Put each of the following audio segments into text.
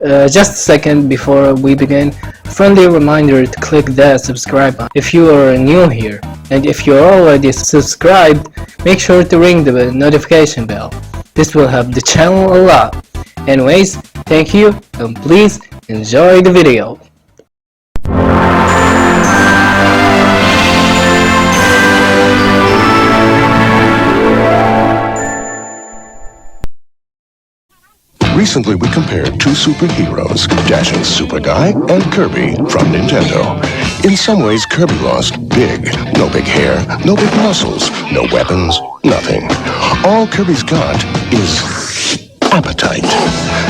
Just a second before we begin, a friendly reminder to click that subscribe button if you are new here, and if you are already subscribed, make sure to ring the notification bell. This will help the channel a lot. Anyways, thank you, and please enjoy the video. Recently, we compared two superheroes, Dashing Super Guy and Kirby from Nintendo. In some ways, Kirby lost big. No big hair, no big muscles, no weapons, nothing. All Kirby's got is appetite.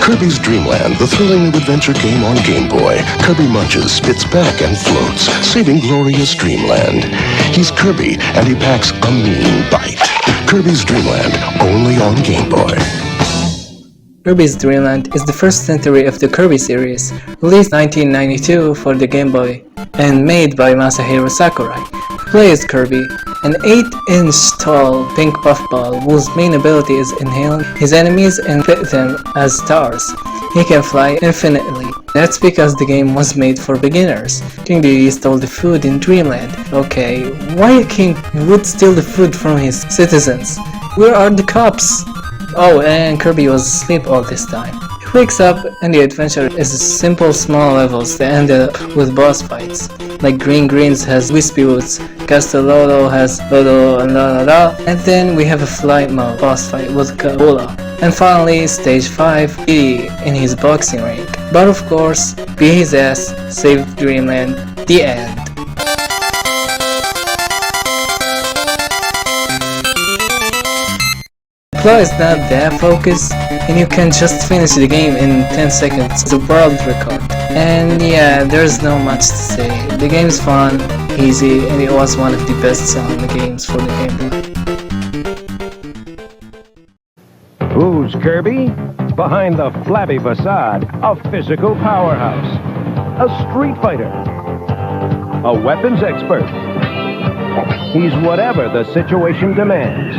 Kirby's Dream Land, the thrilling new adventure game on Game Boy. Kirby munches, spits back, and floats, saving glorious Dreamland. He's Kirby, and he packs a mean bite. Kirby's Dream Land, only on Game Boy. Kirby's Dream Land is the first entry of the Kirby series, released 1992 for the Game Boy, and made by Masahiro Sakurai. He plays Kirby, an 8-inch tall pink puffball whose main ability is inhaling his enemies and spit them as stars. He can fly infinitely. That's because the game was made for beginners. King Dedede stole the food in Dreamland. Okay, why a king would steal the food from his citizens? Where are the cops? Oh, and Kirby was asleep all this time. He wakes up and the adventure is simple small levels that end up with boss fights. Like Green Greens has Wispy Woods, Castellolo has Lodo and La La La, and then we have a flight mode boss fight with Kabola. And finally, stage 5, Dedede in his boxing ring. But of course, beat his ass, saved Dreamland, the end. The plot is not that focused, and you can just finish the game in 10 seconds. It's a world record. And yeah, there's no much to say. The game is fun, easy, and it was one of the best selling games for the Game Boy. Who's Kirby? Behind the flabby facade, a physical powerhouse, a street fighter, a weapons expert. He's whatever the situation demands.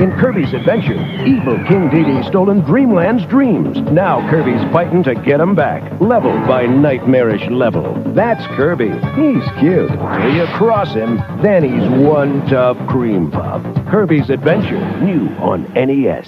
In Kirby's Adventure, evil King Dedede stolen Dreamland's dreams. Now Kirby's fighting to get them back, level by nightmarish level. That's Kirby. He's cute. Till you cross him, then he's one tough cream puff. Kirby's Adventure, new on NES.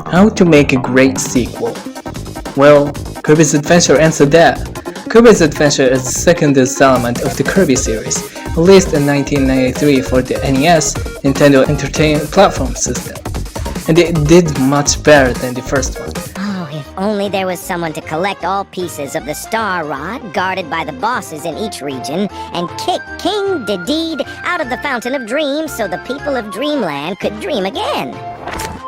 How to make a great sequel? Well, Kirby's Adventure answered that. Kirby's Adventure is the second installment of the Kirby series, released in 1993 for the NES, Nintendo Entertainment Platform System, and it did much better than the first one. Oh, if only there was someone to collect all pieces of the Star Rod guarded by the bosses in each region and kick King Dedede out of the Fountain of Dreams so the people of Dreamland could dream again.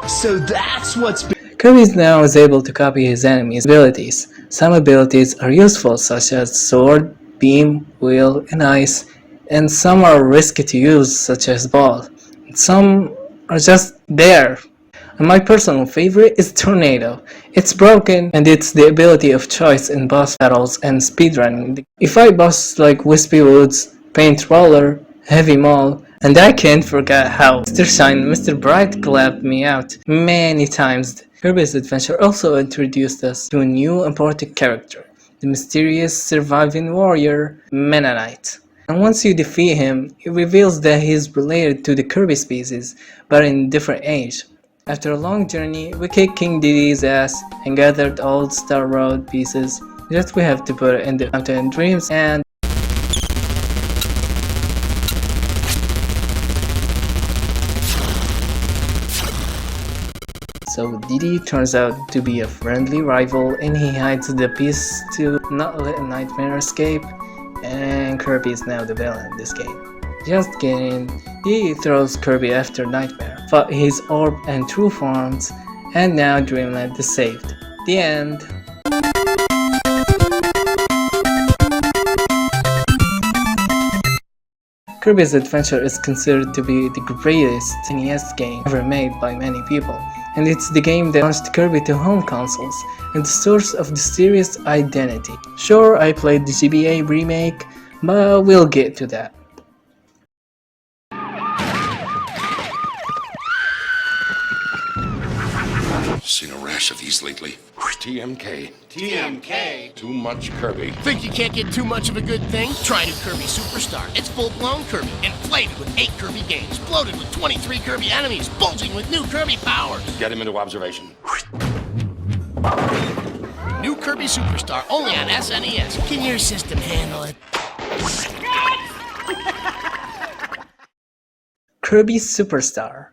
So that's what's been... Kirby now is able to copy his enemies' abilities. Some abilities are useful, such as Sword, Beam, Wheel, and Ice, and some are risky to use, such as Ball. Some are just there. And my personal favorite is Tornado. It's broken, and it's the ability of choice in boss battles and speedrunning. You fight bosses like Wispy Woods, Paint Roller, Heavy Maul, and I can't forget how Mr. Shine and Mr. Bright clapped me out many times. Kirby's Adventure also introduced us to a new important character, the mysterious surviving warrior, Meta Knight. And once you defeat him, it reveals that he is related to the Kirby species, but in a different age. After a long journey, we kicked King Dedede's ass and gathered all the Star Road pieces that we have to put in the Fountain of Dreams, and so Dedede turns out to be a friendly rival, and he hides the piece to not let Nightmare escape, and Kirby is now the villain in this game. Just kidding, he throws Kirby after Nightmare, fought his orb and true forms, and now Dreamland is saved. The end. Kirby's Adventure is considered to be the greatest NES game ever made by many people, and it's the game that launched Kirby to home consoles and the source of the series' identity. Sure, I played the GBA remake, but we'll get to that. Seen a rash of these lately. TMK. TMK. Too much Kirby. Think you can't get too much of a good thing? Try new Kirby Superstar. It's full-blown Kirby, inflated with 8 Kirby games, bloated with 23 Kirby enemies, bulging with new Kirby powers. Get him into observation. New Kirby Superstar, only on SNES. Can your system handle it? Kirby Superstar,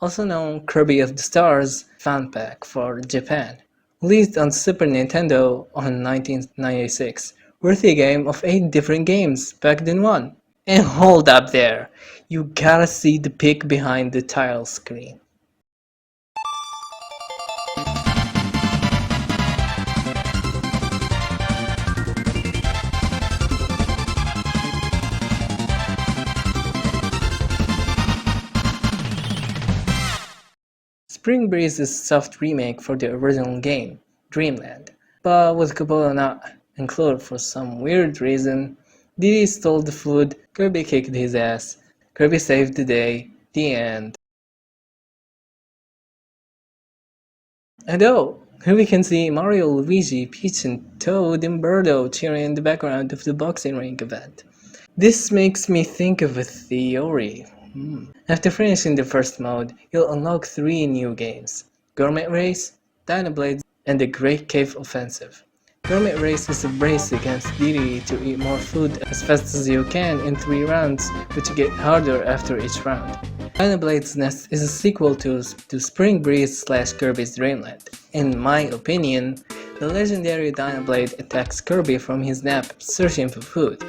also known Kirby of the Stars fan pack for Japan, released on Super Nintendo on 1996, worthy game of 8 different games packed in one. And hold up there, you gotta see the pic behind the title screen. Spring Breeze is a soft remake for the original game, Dreamland, but with Cupola not included for some weird reason. Diddy stole the food, Kirby kicked his ass, Kirby saved the day, the end. And oh, here we can see Mario, Luigi, Peach and Toad and Birdo cheering in the background of the boxing ring event. This makes me think of a theory. After finishing the first mode, you'll unlock 3 new games: Gourmet Race, Dynablade, and the Great Cave Offensive. Gourmet Race is a race against Diddy to eat more food as fast as you can in 3 rounds, which get harder after each round. Dynablade's Nest is a sequel to Spring Breeze / Kirby's Dreamland. In my opinion, the legendary Dynablade attacks Kirby from his nap searching for food.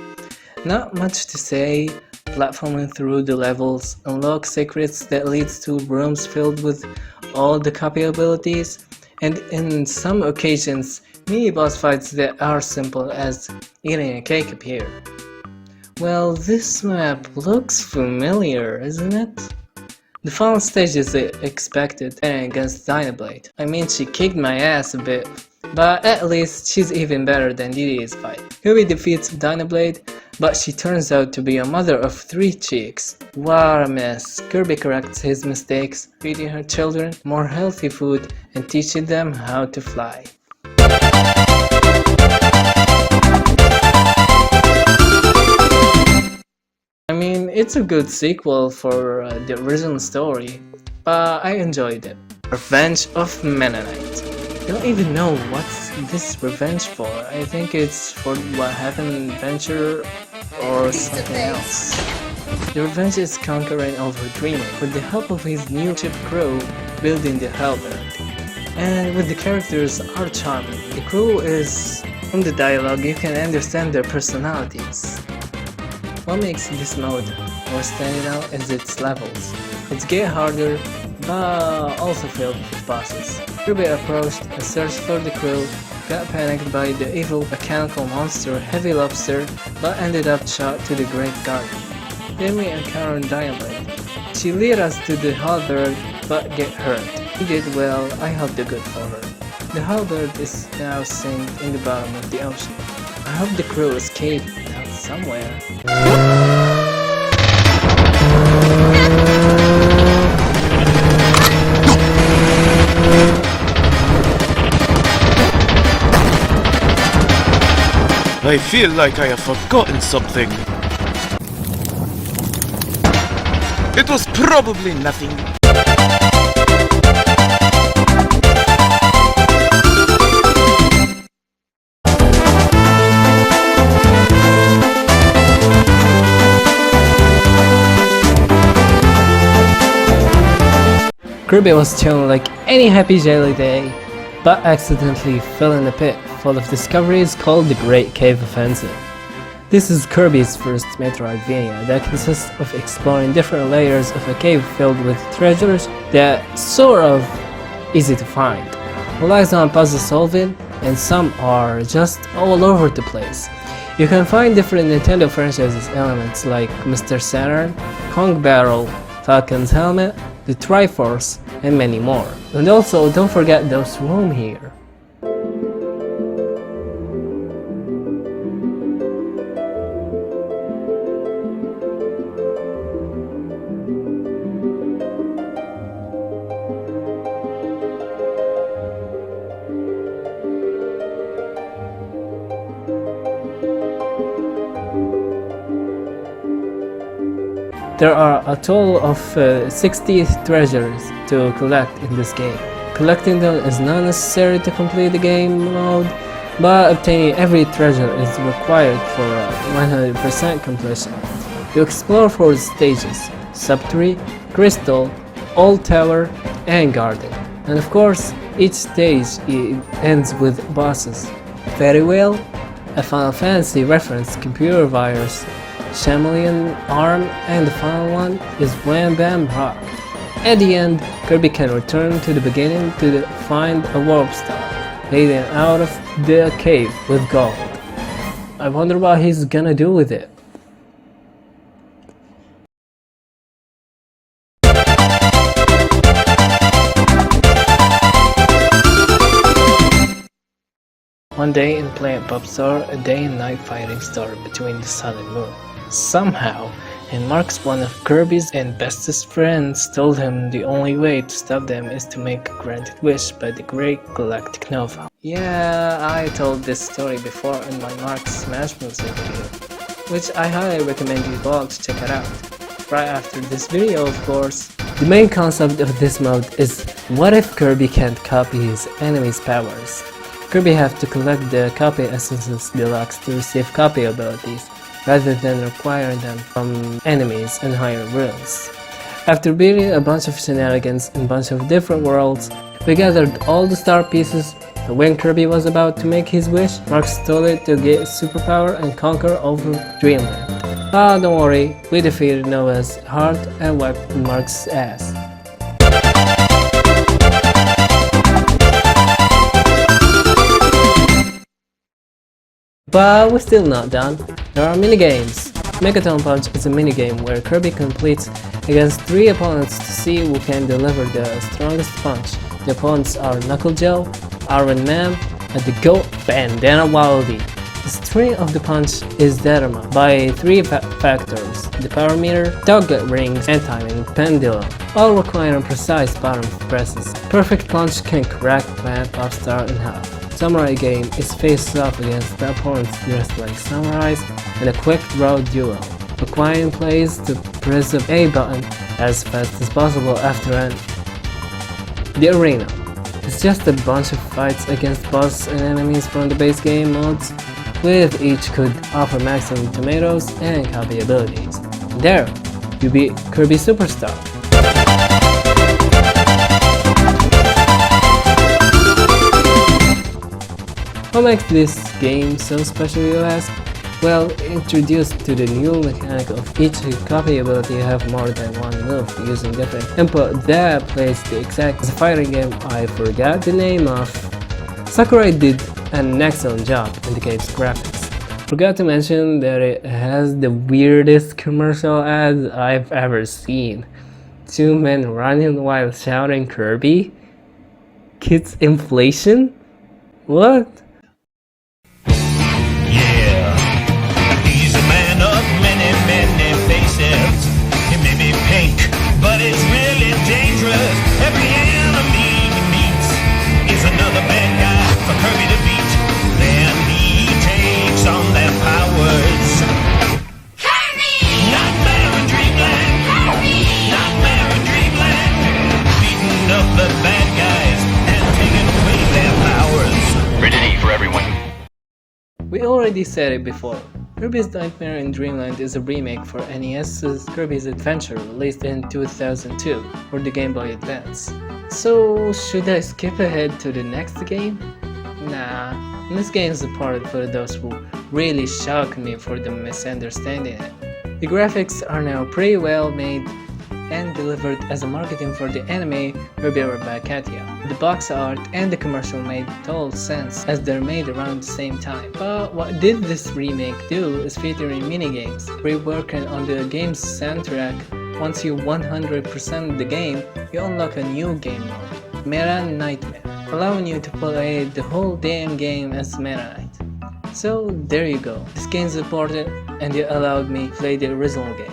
Not much to say. Platforming through the levels, unlock secrets that leads to rooms filled with all the copy abilities, and in some occasions, mini boss fights that are simple as eating a cake appear. Well, this map looks familiar, isn't it? The final stage is expected and against Dynablade. I mean, she kicked my ass a bit, but at least she's even better than Diddy's fight. Kirby defeats Dynablade, but she turns out to be a mother of 3 chicks. What a mess. Kirby corrects his mistakes, feeding her children more healthy food and teaching them how to fly. I mean, it's a good sequel for the original story, but I enjoyed it. Revenge of Mennonite. I don't even know what's this revenge for. I think it's for what happened in Adventure or something else. The revenge is conquering over Dreamland with the help of his new ship crew building the Halberd. And with the characters are charming. The crew is, from the dialogue you can understand their personalities. What makes this mode more standing out is its levels. It's get harder, but also filled with bosses. Kirby approached and searched for the crew, got panicked by the evil mechanical monster Heavy Lobster, but ended up shot to the Great Garden. Then we encountered Dynablade. She led us to the Halberd, but get hurt. He did well, I hope the good for her. The Halberd is now sink in the bottom of the ocean. I hope the crew escaped out somewhere. I feel like I have forgotten something. It was probably nothing. Kirby was chilling like any happy jelly day, but accidentally fell in a pit full of discoveries called the Great Cave Offensive. This is Kirby's first Metroidvania that consists of exploring different layers of a cave filled with treasures that sort of easy to find. Relies on puzzle solving, and some are just all over the place. You can find different Nintendo franchises elements like Mr. Saturn, Kong Barrel, Falcon's Helmet, the Triforce, and many more. And also, don't forget those room here. There are a total of 60 treasures to collect in this game. Collecting them is not necessary to complete the game mode, but obtaining every treasure is required for 100% completion. You explore 4 stages: Sub-Tree, Crystal, Old Tower, and Garden. And of course, each stage ends with bosses. Very well, a Final Fantasy reference, computer virus, Chameleon Arm, and the final one is Wham Bam Rock. At the end, Kirby can return to the beginning to find a warp star, leading out of the cave with gold. I wonder what he's gonna do with it. One day in Planet Popstar, a day and night fighting started between the sun and moon. Somehow, in Mark's, one of Kirby's and bestest friends told him the only way to stop them is to make a granted wish by the Great Galactic Nova. Yeah, I told this story before in my Mark's Smash Bros. Video, which I highly recommend you all to check it out. Right after this video, of course. The main concept of this mode is, what if Kirby can't copy his enemy's powers? Kirby have to collect the Copy Essences Deluxe to receive copy abilities, rather than requiring them from enemies in higher worlds. After beating a bunch of shenanigans in a bunch of different worlds, we gathered all the star pieces, and when Kirby was about to make his wish, Mark stole it to get superpower and conquer over Dreamland. Ah, don't worry, we defeated Noah's heart and wiped Mark's ass. But we're still not done. There are minigames. Megaton Punch is a minigame where Kirby competes against 3 opponents to see who can deliver the strongest punch. The opponents are Knuckle Joe, Iron Man, and the GOAT Bandana Wildie. The string of the punch is determined by 3 factors: the power meter, target rings, and timing pendulum, all requiring precise button presses. Perfect punch can crack Planet Popstar in half. Samurai game is faced off against the opponents dressed like samurais in a quick draw duel, requiring players to press the A button as fast as possible after an. The arena is just a bunch of fights against bosses and enemies from the base game modes, with each could offer maximum tomatoes and copy abilities. There, you beat Kirby Superstar. What makes this game so special, you ask? Well, introduced to the new mechanic of each copy ability have more than one move using different input that plays the exact fighting game I forgot the name of. Sakurai did an excellent job in the game's graphics. Forgot to mention that it has the weirdest commercial ads I've ever seen. 2 men running while shouting Kirby? Kids inflation? What? He's a man of many, many faces. He may be pink, but it's really dangerous. Every enemy he meets is another bad guy for Kirby to beat. Then he takes on their powers. Kirby! Nightmare in Dreamland! Kirby! Nightmare in Dreamland! Beating up the bad guys and taking away their powers. Rated for everyone. We already said it before. Kirby's Nightmare in Dreamland is a remake for NES's Kirby's Adventure, released in 2002 for the Game Boy Advance. So, should I skip ahead to the next game? Nah, this game is a part for those who really shocked me for the misunderstanding it. The graphics are now pretty well made and delivered as a marketing for the anime Kirby by Katia. The box art and the commercial made total sense as they're made around the same time. But what did this remake do is featuring minigames, reworking on the game's soundtrack. Once you 100% the game, you unlock a new game mode, Meta Nightmare, allowing you to play the whole damn game as Meta Knight. So there you go, this game's important and it allowed me to play the original game.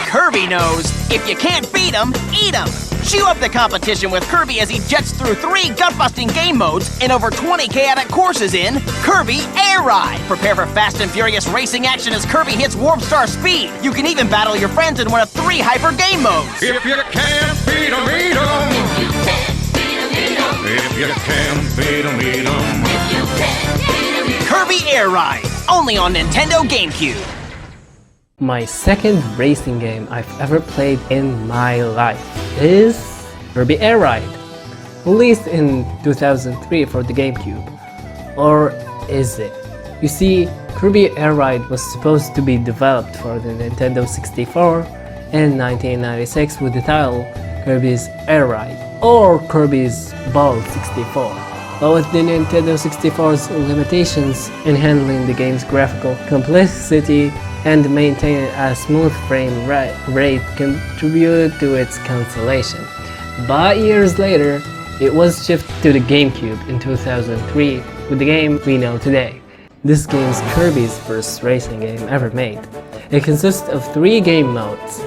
Kirby knows if If you can't beat him, eat him! Chew up the competition with Kirby as he jets through 3 gut-busting game modes and over 20 chaotic courses in Kirby Air Ride. Prepare for fast and furious racing action as Kirby hits Warp Star speed. You can even battle your friends in one of 3 hyper game modes. If you can't beat 'em, eat 'em. If you can't beat 'em, eat 'em. Kirby Air Ride, only on Nintendo GameCube. My second racing game I've ever played in my life is Kirby Air Ride, released in 2003 for the GameCube. Or is it? You see, Kirby Air Ride was supposed to be developed for the Nintendo 64 in 1996 with the title Kirby's Air Ride or Kirby's Ball 64. But with the Nintendo 64's limitations in handling the game's graphical complexity and maintaining a smooth frame rate contributed to its cancellation. But years later, it was shifted to the GameCube in 2003 with the game we know today. This game is Kirby's first racing game ever made. It consists of 3 game modes.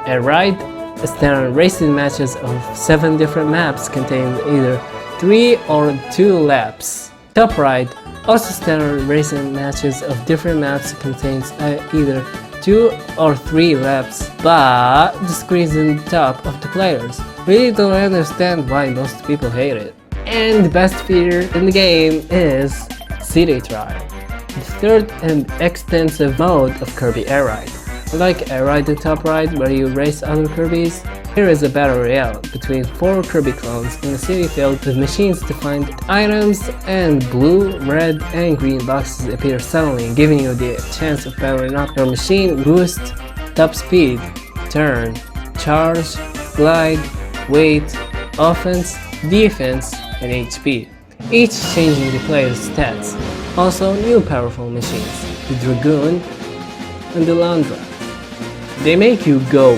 Air Ride, a standard racing matches of 7 different maps containing either 3 or 2 laps. Top Ride, also standard racing matches of different maps contains either 2 or 3 laps, but the screens in the top of the players really don't understand why most people hate it. And the best feature in the game is City Trial, the third and extensive mode of Kirby Air Ride. Like Air Ride and Top Ride where you race other Kirbys, here is a battle royale between 4 Kirby clones in a city filled with machines to find items, and blue, red, and green boxes appear suddenly, giving you the chance of powering up your machine, boost, top speed, turn, charge, glide, weight, offense, defense, and HP, each changing the player's stats. Also, new powerful machines, the Dragoon and the Landra. They make you go.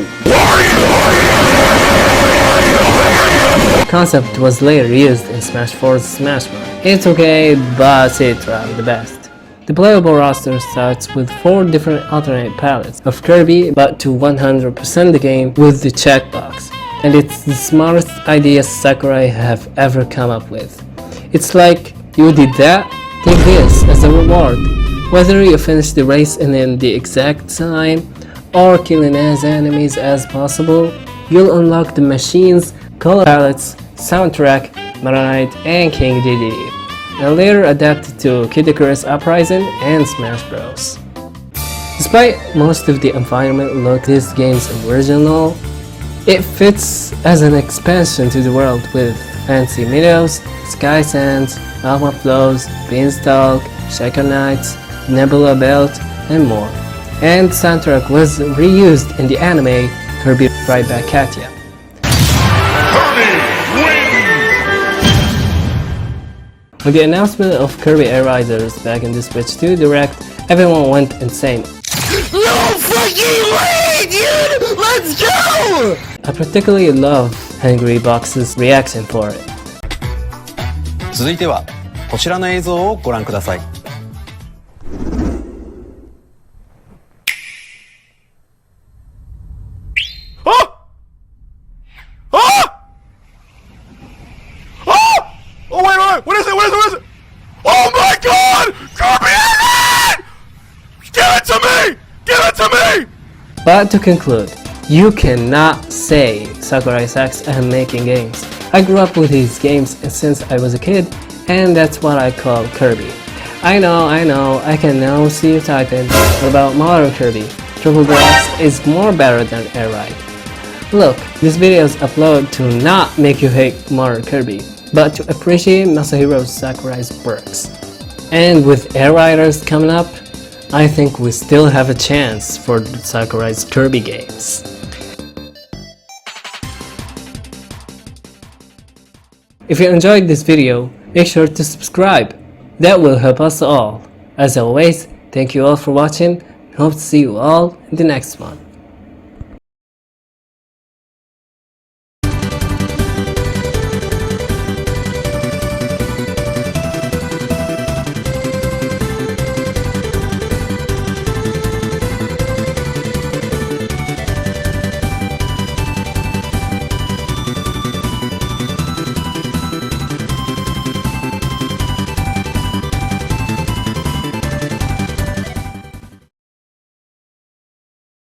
The concept was later used in Smash 4's Smash Bros. It's okay, but City Trial the best. The playable roster starts with 4 different alternate palettes of Kirby, but to 100% the game with the checkbox. And it's the smartest idea Sakurai have ever come up with. It's like, you did that? Take this as a reward. Whether you finish the race in the exact time, or killing as enemies as possible, you'll unlock the machine's color palettes, soundtrack, Meta Knight, and King Dedede, and later adapted to Kid Icarus Uprising and Smash Bros. Despite most of the environment look this game's original, it fits as an expansion to the world with fancy meadows, sky sands, lava flows, beanstalk, Shaker Knights, Nebula Belt, and more. And the soundtrack was reused in the anime Kirby Ride Back Katia. With the announcement of Kirby Air Riders back in the Switch 2 Direct, everyone went insane. No fucking way, dude! Let's go! I particularly love Angry Box's reaction for it. 続いてはこちらの映像をご覧ください。Oh, wait, what is it? Oh my god! Kirby Air Ride! Give it to me! But to conclude, you cannot say Sakurai sucks at making games. I grew up with these games since I was a kid, and that's what I call Kirby. I know, I can now see you typing. What about modern Kirby? Triple Deluxe is more better than Air Ride. Look, this video is uploaded to not make you hate modern Kirby, but to appreciate Masahiro Sakurai's works. And with Air Riders coming up, I think we still have a chance for Sakurai's Kirby games. If you enjoyed this video, make sure to subscribe. That will help us all. As always, thank you all for watching, and hope to see you all in the next one.